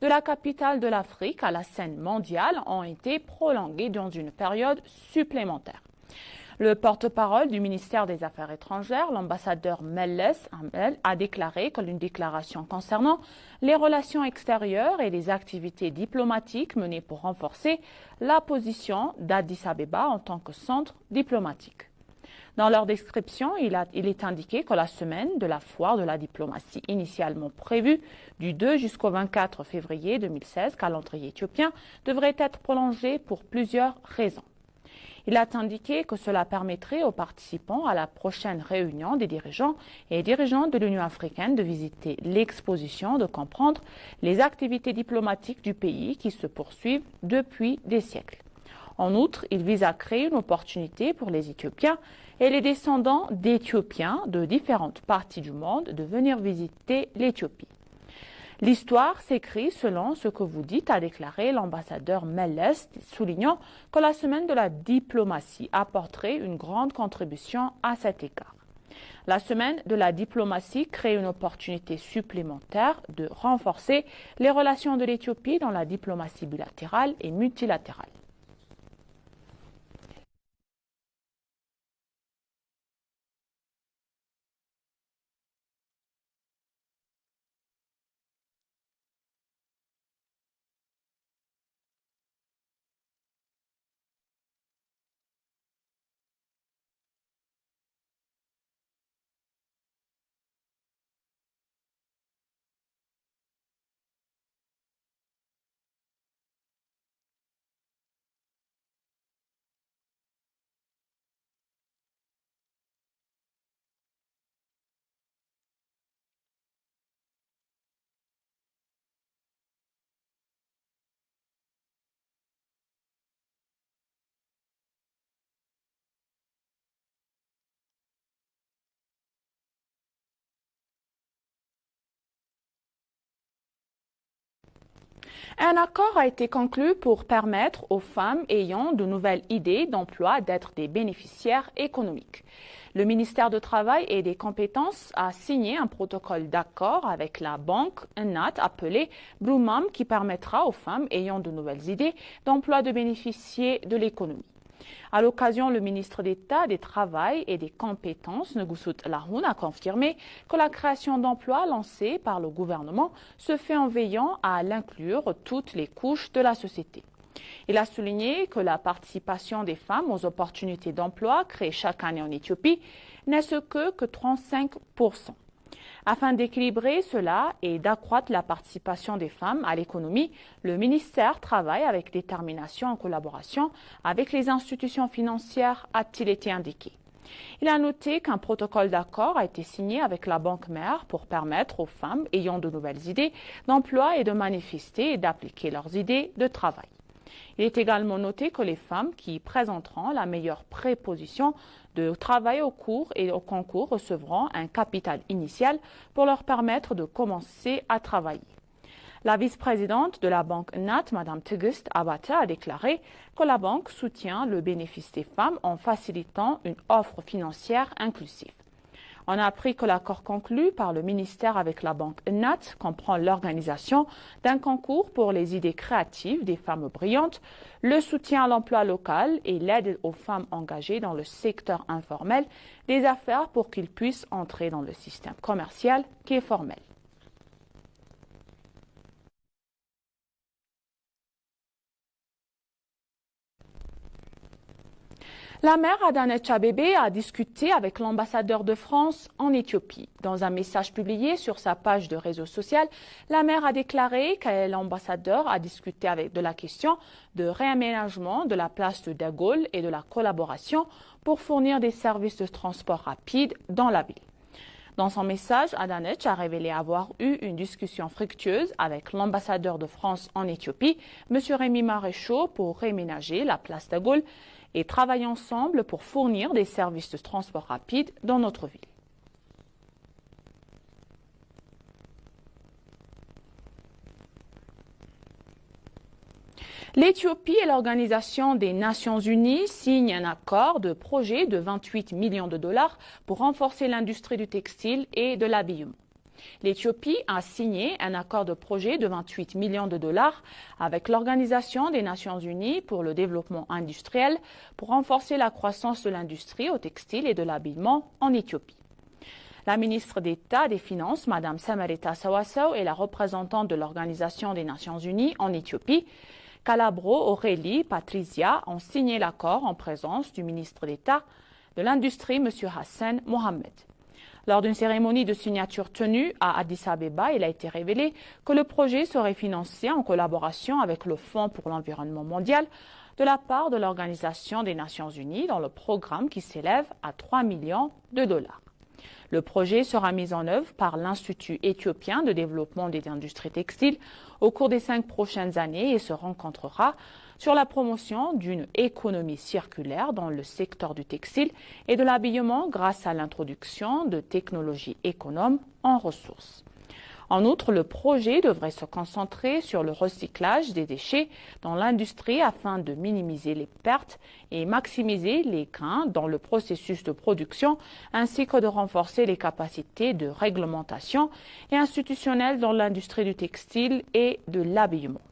de la capitale de l'Afrique à la scène mondiale ont été prolongées dans une période supplémentaire. Le porte-parole du ministère des Affaires étrangères, l'ambassadeur Melles Amel, a déclaré que l'une déclaration concernant les relations extérieures et les activités diplomatiques menées pour renforcer la position d'Addis Abeba en tant que centre diplomatique. Dans leur description, il est indiqué que la semaine de la foire de la diplomatie initialement prévue du 2 jusqu'au 24 février 2016, calendrier éthiopien, devrait être prolongée pour plusieurs raisons. Il a indiqué que cela permettrait aux participants à la prochaine réunion des dirigeants et dirigeantes de l'Union africaine de visiter l'exposition, de comprendre les activités diplomatiques du pays qui se poursuivent depuis des siècles. En outre, il vise à créer une opportunité pour les Éthiopiens et les descendants d'Éthiopiens de différentes parties du monde de venir visiter l'Éthiopie. L'histoire s'écrit selon ce que vous dites, a déclaré l'ambassadeur Melles, soulignant que la semaine de la diplomatie apporterait une grande contribution à cet égard. La semaine de la diplomatie crée une opportunité supplémentaire de renforcer les relations de l'Éthiopie dans la diplomatie bilatérale et multilatérale. Un accord a été conclu pour permettre aux femmes ayant de nouvelles idées d'emploi d'être des bénéficiaires économiques. Le ministère du Travail et des Compétences a signé un protocole d'accord avec la banque Ennat appelé Blue Mom qui permettra aux femmes ayant de nouvelles idées d'emploi de bénéficier de l'économie. À l'occasion, le ministre d'État des Travail et des Compétences, Ngusut Lahoun, a confirmé que la création d'emplois lancée par le gouvernement se fait en veillant à l'inclure toutes les couches de la société. Il a souligné que la participation des femmes aux opportunités d'emploi créées chaque année en Éthiopie n'est ce que 35%. Afin d'équilibrer cela et d'accroître la participation des femmes à l'économie, le ministère travaille avec détermination en collaboration avec les institutions financières, a-t-il été indiqué. Il a noté qu'un protocole d'accord a été signé avec la Banque Mère pour permettre aux femmes ayant de nouvelles idées d'emploi et de manifester et d'appliquer leurs idées de travail. Il est également noté que les femmes qui présenteront la meilleure préposition de travail au cours et au concours recevront un capital initial pour leur permettre de commencer à travailler. La vice-présidente de la banque NAT, Mme Tigist Abata, a déclaré que la banque soutient le bénéfice des femmes en facilitant une offre financière inclusive. On a appris que l'accord conclu par le ministère avec la banque NAT comprend l'organisation d'un concours pour les idées créatives des femmes brillantes, le soutien à l'emploi local et l'aide aux femmes engagées dans le secteur informel des affaires pour qu'ils puissent entrer dans le système commercial qui est formel. La mère Adanet Abebe a discuté avec l'ambassadeur de France en Éthiopie. Dans un message publié sur sa page de réseau social, la mère a déclaré que l'ambassadeur a discuté de la question de réaménagement de la place de De Gaulle et de la collaboration pour fournir des services de transport rapide dans la ville. Dans son message, Adanet a révélé avoir eu une discussion fructueuse avec l'ambassadeur de France en Éthiopie, M. Rémi Maréchaux, pour réaménager la place de Gaulle et travailler ensemble pour fournir des services de transport rapide dans notre ville. L'Éthiopie et l'Organisation des Nations Unies signent un accord de projet de 28 millions de dollars pour renforcer l'industrie du textile et de l'habillement. L'Éthiopie a signé un accord de projet de 28 millions de dollars avec l'Organisation des Nations Unies pour le développement industriel pour renforcer la croissance de l'industrie au textile et de l'habillement en Éthiopie. La ministre d'État des Finances, Mme Samarita Sawasaw, et la représentante de l'Organisation des Nations Unies en Éthiopie, Calabro Aurélie Patricia, ont signé l'accord en présence du ministre d'État de l'Industrie, M. Hassan Mohamed. Lors d'une cérémonie de signature tenue à Addis Abeba, il a été révélé que le projet serait financé en collaboration avec le Fonds pour l'environnement mondial de la part de l'Organisation des Nations Unies dans le programme qui s'élève à 3 millions de dollars. Le projet sera mis en œuvre par l'Institut éthiopien de développement des industries textiles au cours des 5 prochaines années et se rencontrera sur la promotion d'une économie circulaire dans le secteur du textile et de l'habillement grâce à l'introduction de technologies économes en ressources. En outre, le projet devrait se concentrer sur le recyclage des déchets dans l'industrie afin de minimiser les pertes et maximiser les gains dans le processus de production, ainsi que de renforcer les capacités de réglementation et institutionnelles dans l'industrie du textile et de l'habillement.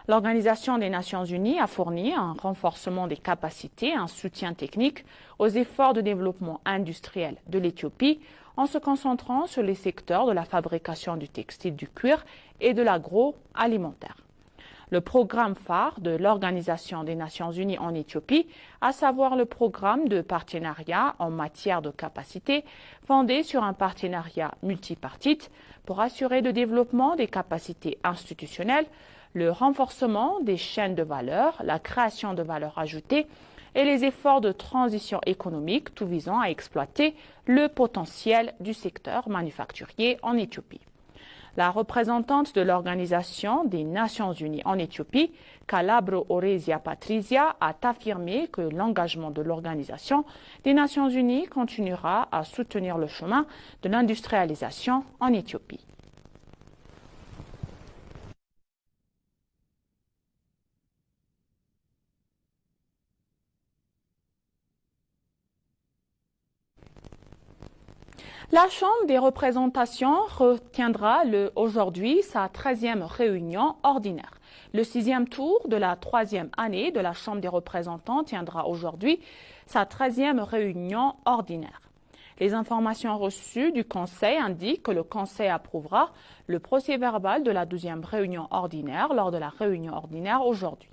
L'Organisation des Nations Unies a fourni un renforcement des capacités, un soutien technique aux efforts de développement industriel de l'Éthiopie en se concentrant sur les secteurs de la fabrication du textile, du cuir et de l'agroalimentaire. Le programme phare de l'Organisation des Nations Unies en Éthiopie, à savoir le programme de partenariat en matière de capacité, fondé sur un partenariat multipartite pour assurer le développement des capacités institutionnelles, le renforcement des chaînes de valeur, la création de valeur ajoutée et les efforts de transition économique, tout visant à exploiter le potentiel du secteur manufacturier en Éthiopie. La représentante de l'Organisation des Nations Unies en Éthiopie, Calabro Aurélie Patricia, a affirmé que l'engagement de l'Organisation des Nations Unies continuera à soutenir le chemin de l'industrialisation en Éthiopie. La Chambre des représentations retiendra aujourd'hui sa 13e réunion ordinaire. Le 6e tour de la 3e année de la Chambre des représentants tiendra aujourd'hui sa 13e réunion ordinaire. Les informations reçues du Conseil indiquent que le Conseil approuvera le procès-verbal de la 12e réunion ordinaire lors de la réunion ordinaire aujourd'hui.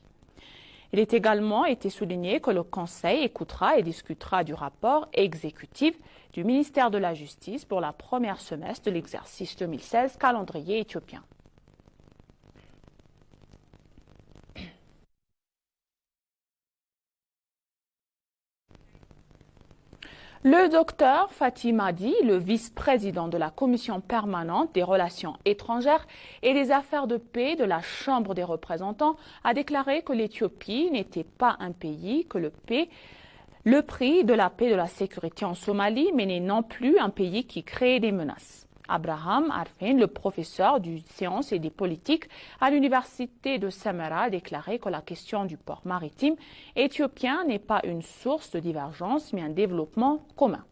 Il est également été souligné que le Conseil écoutera et discutera du rapport exécutif du ministère de la Justice pour la première semestre de l'exercice 2016 calendrier éthiopien. Le docteur Fatih Madi, le vice-président de la Commission permanente des relations étrangères et des affaires de paix de la Chambre des représentants, a déclaré que l'Éthiopie n'était pas un pays que le prix de la paix et de la sécurité en Somalie, mais n'est non plus un pays qui crée des menaces. Abraham Arfin, le professeur de sciences et des politiques à l'université de Samara, a déclaré que la question du port maritime éthiopien n'est pas une source de divergence, mais un développement commun.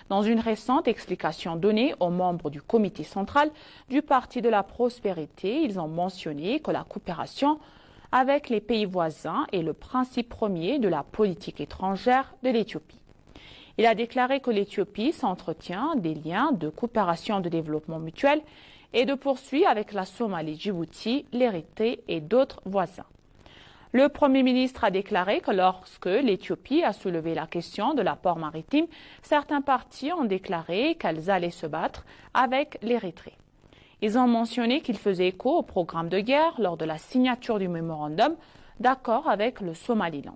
Dans une récente explication donnée aux membres du comité central du Parti de la Prospérité, ils ont mentionné que la coopération avec les pays voisins est le principe premier de la politique étrangère de l'Éthiopie. Il a déclaré que l'Éthiopie s'entretient des liens de coopération de développement mutuel et de poursuit avec la Somalie, Djibouti, l'Érythrée et d'autres voisins. Le Premier ministre a déclaré que lorsque l'Éthiopie a soulevé la question de l'apport maritime, certains partis ont déclaré qu'elles allaient se battre avec l'Érythrée. Ils ont mentionné qu'ils faisaient écho au programme de guerre lors de la signature du mémorandum d'accord avec le Somaliland.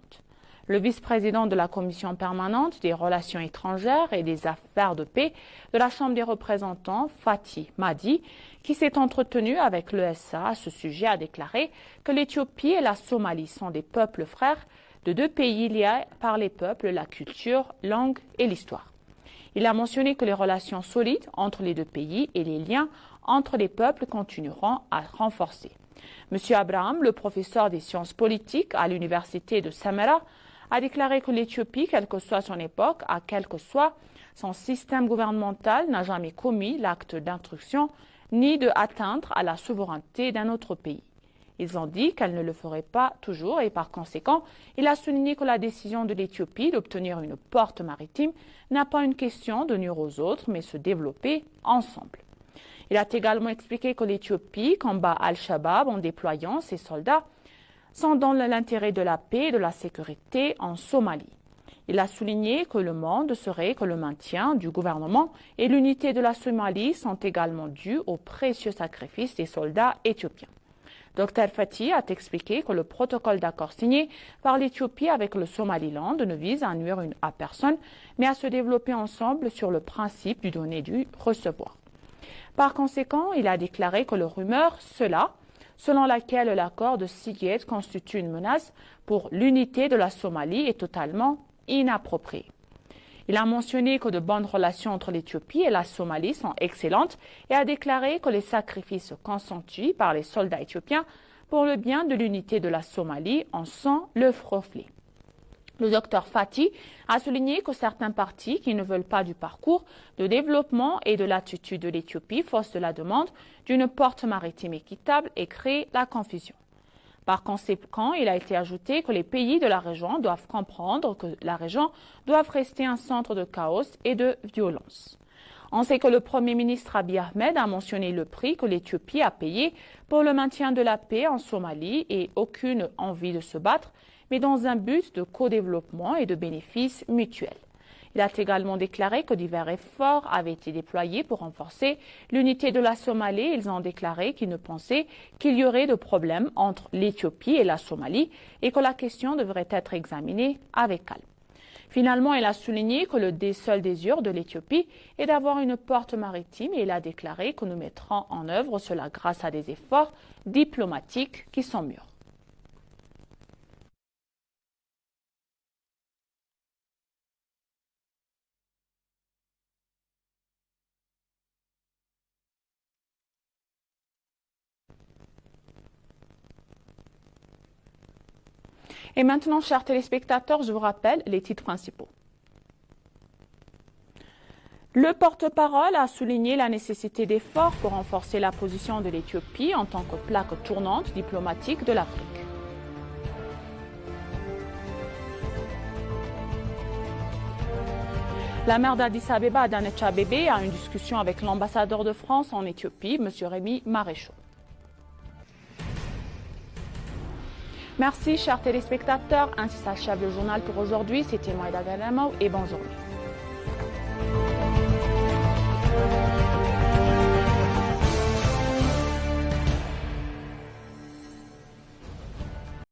Le vice-président de la Commission permanente des relations étrangères et des affaires de paix de la Chambre des représentants, Fatih Madi, qui s'est entretenu avec l'ESA à ce sujet, a déclaré que l'Éthiopie et la Somalie sont des peuples frères de deux pays liés par les peuples, la culture, langue et l'histoire. Il a mentionné que les relations solides entre les deux pays et les liens entre les peuples continueront à renforcer. M. Abraham, le professeur des sciences politiques à l'université de Samara, a déclaré que l'Éthiopie, quelle que soit son époque, quelle que soit son système gouvernemental n'a jamais commis l'acte d'instruction ni de atteindre à la souveraineté d'un autre pays. Ils ont dit qu'elle ne le ferait pas toujours et par conséquent, il a souligné que la décision de l'Éthiopie d'obtenir une porte maritime n'a pas une question de nuire aux autres, mais se développer ensemble. Il a également expliqué que l'Éthiopie combat Al-Shabaab en déployant ses soldats sont dans l'intérêt de la paix et de la sécurité en Somalie. Il a souligné que le monde serait que le maintien du gouvernement et l'unité de la Somalie sont également dus aux précieux sacrifices des soldats éthiopiens. Dr Fati a expliqué que le protocole d'accord signé par l'Éthiopie avec le Somaliland ne vise à nuire à personne, mais à se développer ensemble sur le principe du donner et du recevoir. Par conséquent, il a déclaré que le rumeur, selon laquelle l'accord de Sighet constitue une menace pour l'unité de la Somalie, est totalement inapproprié. Il a mentionné que de bonnes relations entre l'Éthiopie et la Somalie sont excellentes et a déclaré que les sacrifices consentis par les soldats éthiopiens pour le bien de l'unité de la Somalie en sont le reflet. Le docteur Fati a souligné que certains partis qui ne veulent pas du parcours de développement et de l'attitude de l'Éthiopie forcent la demande d'une porte maritime équitable et créent la confusion. Par conséquent, il a été ajouté que les pays de la région doivent comprendre que la région doit rester un centre de chaos et de violence. On sait que le Premier ministre Abiy Ahmed a mentionné le prix que l'Éthiopie a payé pour le maintien de la paix en Somalie et aucune envie de se battre, mais dans un but de co-développement et de bénéfices mutuels. Il a également déclaré que divers efforts avaient été déployés pour renforcer l'unité de la Somalie. Ils ont déclaré qu'ils ne pensaient qu'il y aurait de problème entre l'Éthiopie et la Somalie et que la question devrait être examinée avec calme. Finalement, il a souligné que le seul désir de l'Éthiopie est d'avoir une porte maritime et il a déclaré que nous mettrons en œuvre cela grâce à des efforts diplomatiques qui sont mûrs. Et maintenant, chers téléspectateurs, je vous rappelle les titres principaux. Le porte-parole a souligné la nécessité d'efforts pour renforcer la position de l'Éthiopie en tant que plaque tournante diplomatique de l'Afrique. La maire d'Addis Abeba, Adanecha Abebe, a une discussion avec l'ambassadeur de France en Éthiopie, M. Rémi Maréchaux. Merci, chers téléspectateurs. Ainsi s'achève le journal pour aujourd'hui. C'était Maïda Galamou et bonne journée.